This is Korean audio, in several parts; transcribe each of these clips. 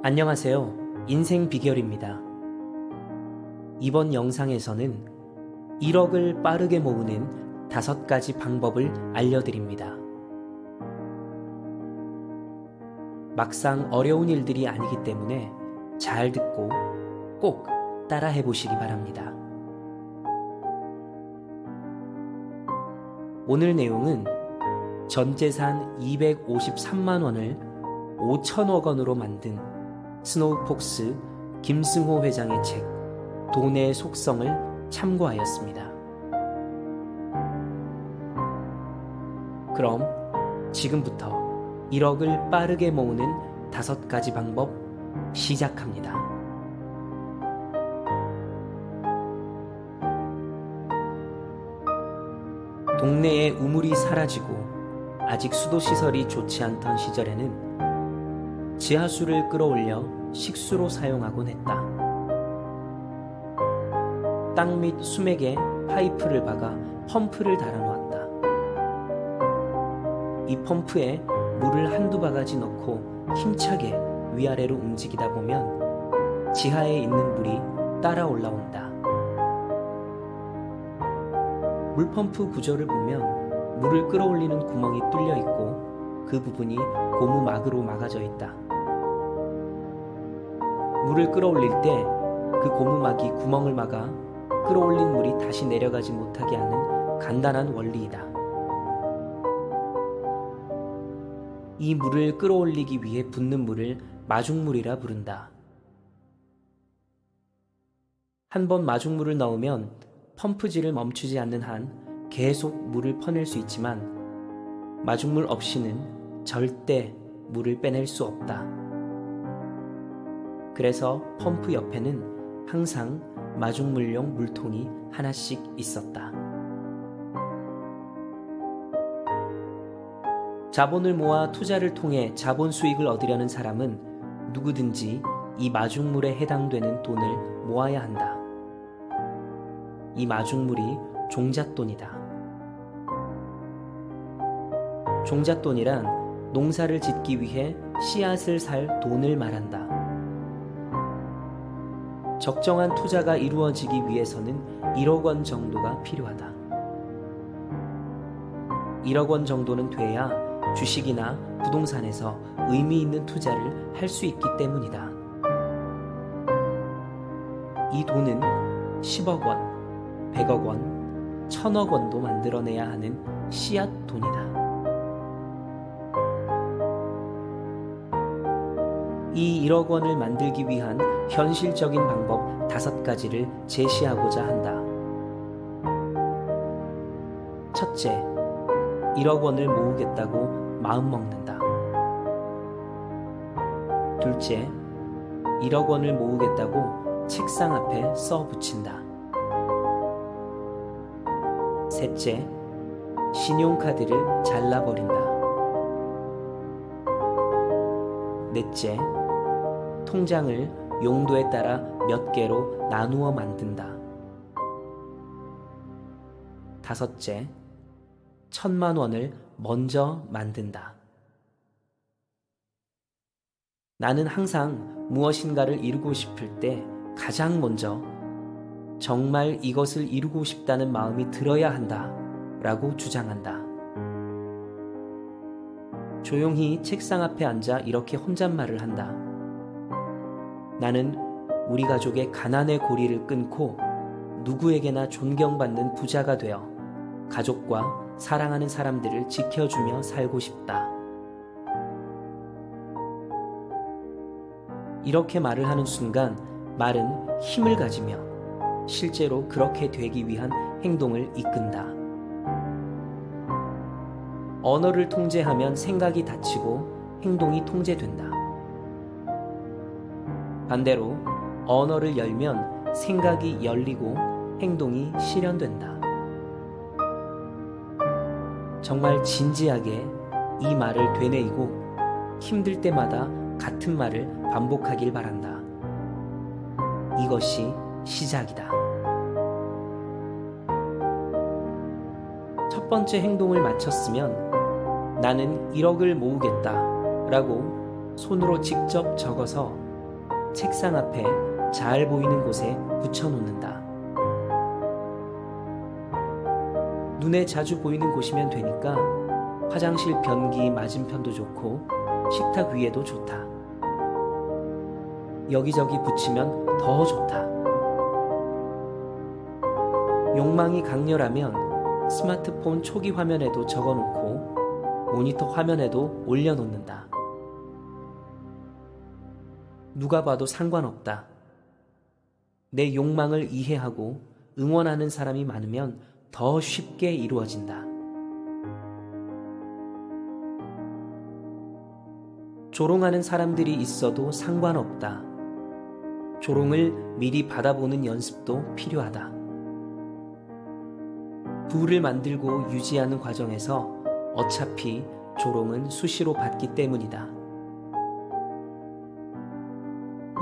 안녕하세요. 인생 비결입니다. 이번 영상에서는 1억을 빠르게 모으는 5가지 방법을 알려드립니다. 막상 어려운 일들이 아니기 때문에 잘 듣고 꼭 따라해 보시기 바랍니다. 오늘 내용은 전 재산 253만 원을 5천억 원으로 만든 스노우폭스 김승호 회장의 책 돈의 속성을 참고하였습니다. 그럼 지금부터 1억을 빠르게 모으는 5가지 방법 시작합니다. 동네의 우물이 사라지고 아직 수도시설이 좋지 않던 시절에는 지하수를 끌어올려 식수로 사용하곤 했다. 땅 밑 수맥에 파이프를 박아 펌프를 달아놓았다. 이 펌프에 물을 한두 바가지 넣고 힘차게 위아래로 움직이다 보면 지하에 있는 물이 따라 올라온다. 물펌프 구조를 보면 물을 끌어올리는 구멍이 뚫려 있고 그 부분이 고무막으로 막아져 있다. 물을 끌어올릴 때 그 고무막이 구멍을 막아 끌어올린 물이 다시 내려가지 못하게 하는 간단한 원리이다. 이 물을 끌어올리기 위해 붓는 물을 마중물이라 부른다. 한번 마중물을 넣으면 펌프질을 멈추지 않는 한 계속 물을 퍼낼 수 있지만 마중물 없이는 절대 물을 빼낼 수 없다. 그래서 펌프 옆에는 항상 마중물용 물통이 하나씩 있었다. 자본을 모아 투자를 통해 자본 수익을 얻으려는 사람은 누구든지 이 마중물에 해당되는 돈을 모아야 한다. 이 마중물이 종잣돈이다. 종잣돈이란 농사를 짓기 위해 씨앗을 살 돈을 말한다. 적정한 투자가 이루어지기 위해서는 1억 원 정도가 필요하다. 1억 원 정도는 돼야 주식이나 부동산에서 의미 있는 투자를 할 수 있기 때문이다. 이 돈은 10억 원, 100억 원, 1000억 원도 만들어내야 하는 씨앗 돈이다. 이 1억 원을 만들기 위한 현실적인 방법 5가지를 제시하고자 한다. 첫째, 1억 원을 모으겠다고 마음먹는다. 둘째, 1억 원을 모으겠다고 책상 앞에 써붙인다. 셋째, 신용카드를 잘라버린다. 넷째, 통장을 용도에 따라 몇 개로 나누어 만든다. 다섯째, 1000만 원을 먼저 만든다. 나는 항상 무엇인가를 이루고 싶을 때 가장 먼저 정말 이것을 이루고 싶다는 마음이 들어야 한다 라고 주장한다. 조용히 책상 앞에 앉아 이렇게 혼잣말을 한다. 나는 우리 가족의 가난의 고리를 끊고 누구에게나 존경받는 부자가 되어 가족과 사랑하는 사람들을 지켜주며 살고 싶다. 이렇게 말을 하는 순간 말은 힘을 가지며 실제로 그렇게 되기 위한 행동을 이끈다. 언어를 통제하면 생각이 닫히고 행동이 통제된다. 반대로 언어를 열면 생각이 열리고 행동이 실현된다. 정말 진지하게 이 말을 되뇌이고 힘들 때마다 같은 말을 반복하길 바란다. 이것이 시작이다. 첫 번째 행동을 마쳤으면 나는 1억을 모으겠다 라고 손으로 직접 적어서 책상 앞에 잘 보이는 곳에 붙여놓는다. 눈에 자주 보이는 곳이면 되니까 화장실 변기 맞은편도 좋고 식탁 위에도 좋다. 여기저기 붙이면 더 좋다. 욕망이 강렬하면 스마트폰 초기 화면에도 적어놓고 모니터 화면에도 올려놓는다. 누가 봐도 상관없다. 내 욕망을 이해하고 응원하는 사람이 많으면 더 쉽게 이루어진다. 조롱하는 사람들이 있어도 상관없다. 조롱을 미리 받아보는 연습도 필요하다. 부를 만들고 유지하는 과정에서 어차피 조롱은 수시로 받기 때문이다.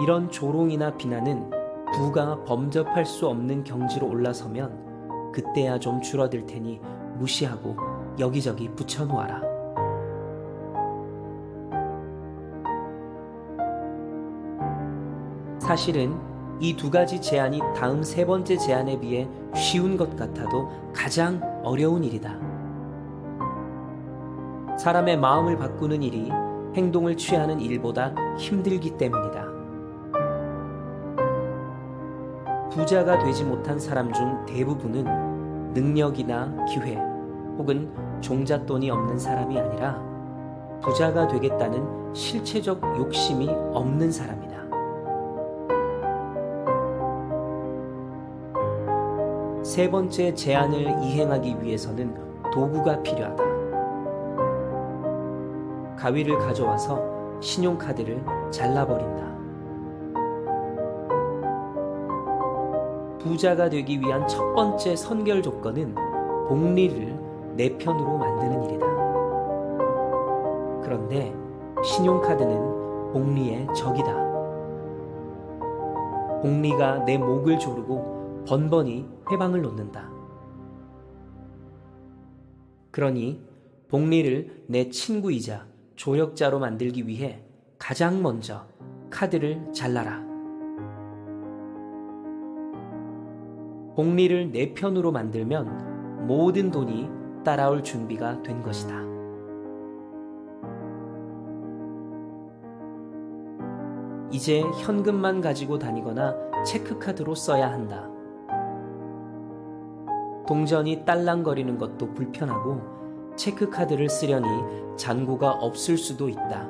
이런 조롱이나 비난은 부가 범접할 수 없는 경지로 올라서면 그때야 좀 줄어들 테니 무시하고 여기저기 붙여놓아라. 사실은 이 두 가지 제안이 다음 세 번째 제안에 비해 쉬운 것 같아도 가장 어려운 일이다. 사람의 마음을 바꾸는 일이 행동을 취하는 일보다 힘들기 때문이다. 부자가 되지 못한 사람 중 대부분은 능력이나 기회 혹은 종잣돈이 없는 사람이 아니라 부자가 되겠다는 실체적 욕심이 없는 사람이다. 세 번째 제안을 이행하기 위해서는 도구가 필요하다. 가위를 가져와서 신용카드를 잘라버린다. 부자가 되기 위한 첫 번째 선결 조건은 복리를 내 편으로 만드는 일이다. 그런데 신용카드는 복리의 적이다. 복리가 내 목을 조르고 번번이 회방을 놓는다. 그러니 복리를 내 친구이자 조력자로 만들기 위해 가장 먼저 카드를 잘라라. 복리를 내 편으로 만들면 모든 돈이 따라올 준비가 된 것이다. 이제 현금만 가지고 다니거나 체크카드로 써야 한다. 동전이 딸랑거리는 것도 불편하고 체크카드를 쓰려니 잔고가 없을 수도 있다.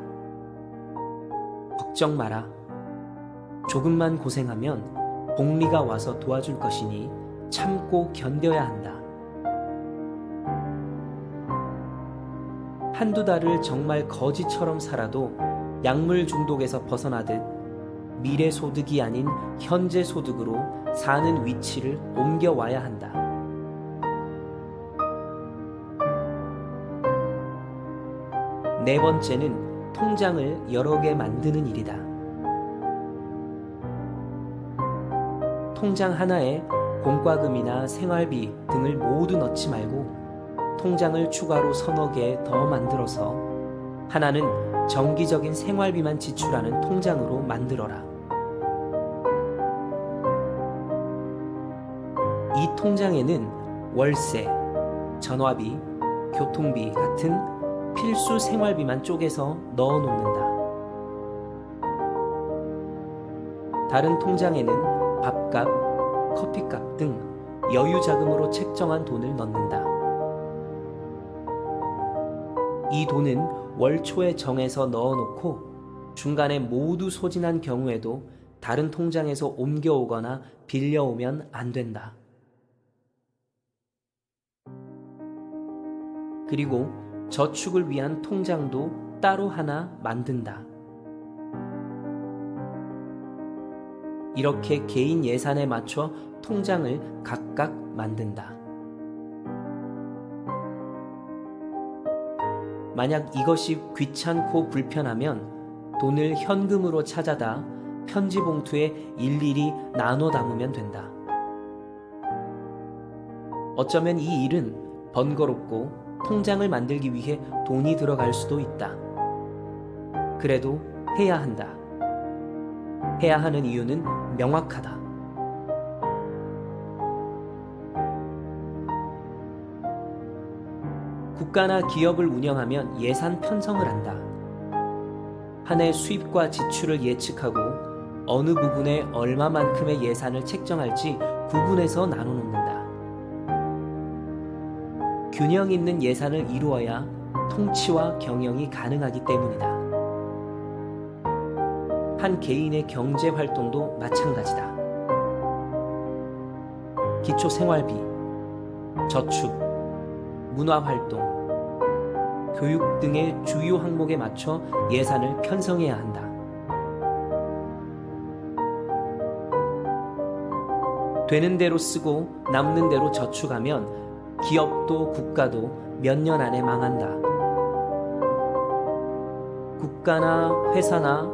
걱정 마라. 조금만 고생하면 복리가 와서 도와줄 것이니 참고 견뎌야 한다. 한두 달을 정말 거지처럼 살아도 약물 중독에서 벗어나듯 미래 소득이 아닌 현재 소득으로 사는 위치를 옮겨와야 한다. 네 번째는 통장을 여러 개 만드는 일이다. 통장 하나에 공과금이나 생활비 등을 모두 넣지 말고 통장을 추가로 서너 개 더 만들어서 하나는 정기적인 생활비만 지출하는 통장으로 만들어라. 이 통장에는 월세, 전화비, 교통비 같은 필수 생활비만 쪼개서 넣어 놓는다. 다른 통장에는 밥값, 커피값 등 여유 자금으로 책정한 돈을 넣는다. 이 돈은 월 초에 정해서 넣어 놓고 중간에 모두 소진한 경우에도 다른 통장에서 옮겨오거나 빌려오면 안 된다. 그리고 저축을 위한 통장도 따로 하나 만든다. 이렇게 개인 예산에 맞춰 통장을 각각 만든다. 만약 이것이 귀찮고 불편하면 돈을 현금으로 찾아다 편지 봉투에 일일이 나눠 담으면 된다. 어쩌면 이 일은 번거롭고 통장을 만들기 위해 돈이 들어갈 수도 있다. 그래도 해야 한다. 해야 하는 이유는 명확하다. 국가나 기업을 운영하면 예산 편성을 한다. 한 해 수입과 지출을 예측하고 어느 부분에 얼마만큼의 예산을 책정할지 구분해서 나눠놓는다. 균형 있는 예산을 이루어야 통치와 경영이 가능하기 때문이다. 한 개인의 경제 활동도 마찬가지다. 기초생활비, 저축, 문화활동, 교육 등의 주요 항목에 맞춰 예산을 편성해야 한다. 되는 대로 쓰고 남는 대로 저축하면 기업도 국가도 몇 년 안에 망한다. 국가나 회사나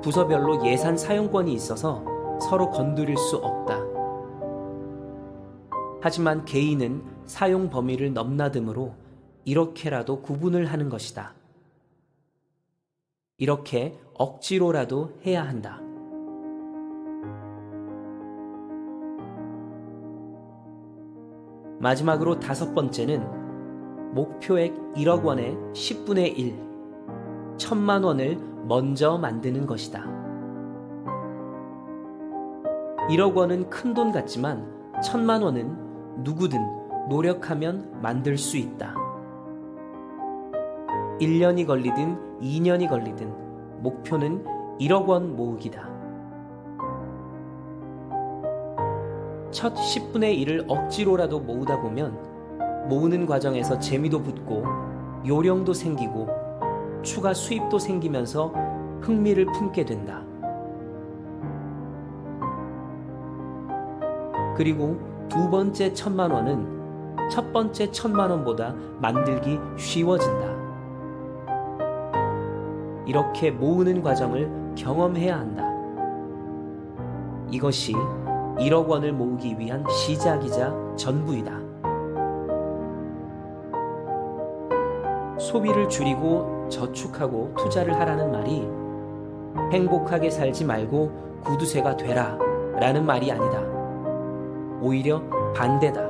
부서별로 예산 사용권이 있어서 서로 건드릴 수 없다. 하지만 개인은 사용 범위를 넘나드므로 이렇게라도 구분을 하는 것이다. 이렇게 억지로라도 해야 한다. 마지막으로 5번째는 목표액 1억 원의 10분의 1, 1,000만 원을 먼저 만드는 것이다. 1억 원은 큰 돈 같지만 1,000만 원은 누구든 노력하면 만들 수 있다. 1년이 걸리든 2년이 걸리든 목표는 1억 원 모으기다. 첫 10분의 1을 억지로라도 모으다 보면 모으는 과정에서 재미도 붙고 요령도 생기고 추가 수입도 생기면서 흥미를 품게 된다. 그리고 두 번째 1,000만 원은 첫 번째 1,000만 원보다 만들기 쉬워진다. 이렇게 모으는 과정을 경험해야 한다. 이것이 1억 원을 모으기 위한 시작이자 전부이다. 소비를 줄이고 저축하고 투자를 하라는 말이 행복하게 살지 말고 구두쇠가 되라 라는 말이 아니다. 오히려 반대다.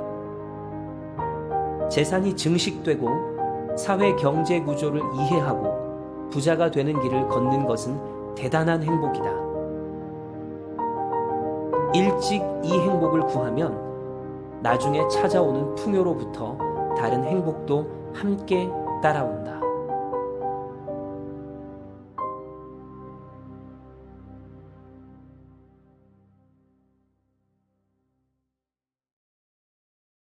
재산이 증식되고 사회 경제 구조를 이해하고 부자가 되는 길을 걷는 것은 대단한 행복이다. 일찍 이 행복을 구하면 나중에 찾아오는 풍요로부터 다른 행복도 함께 따라온다.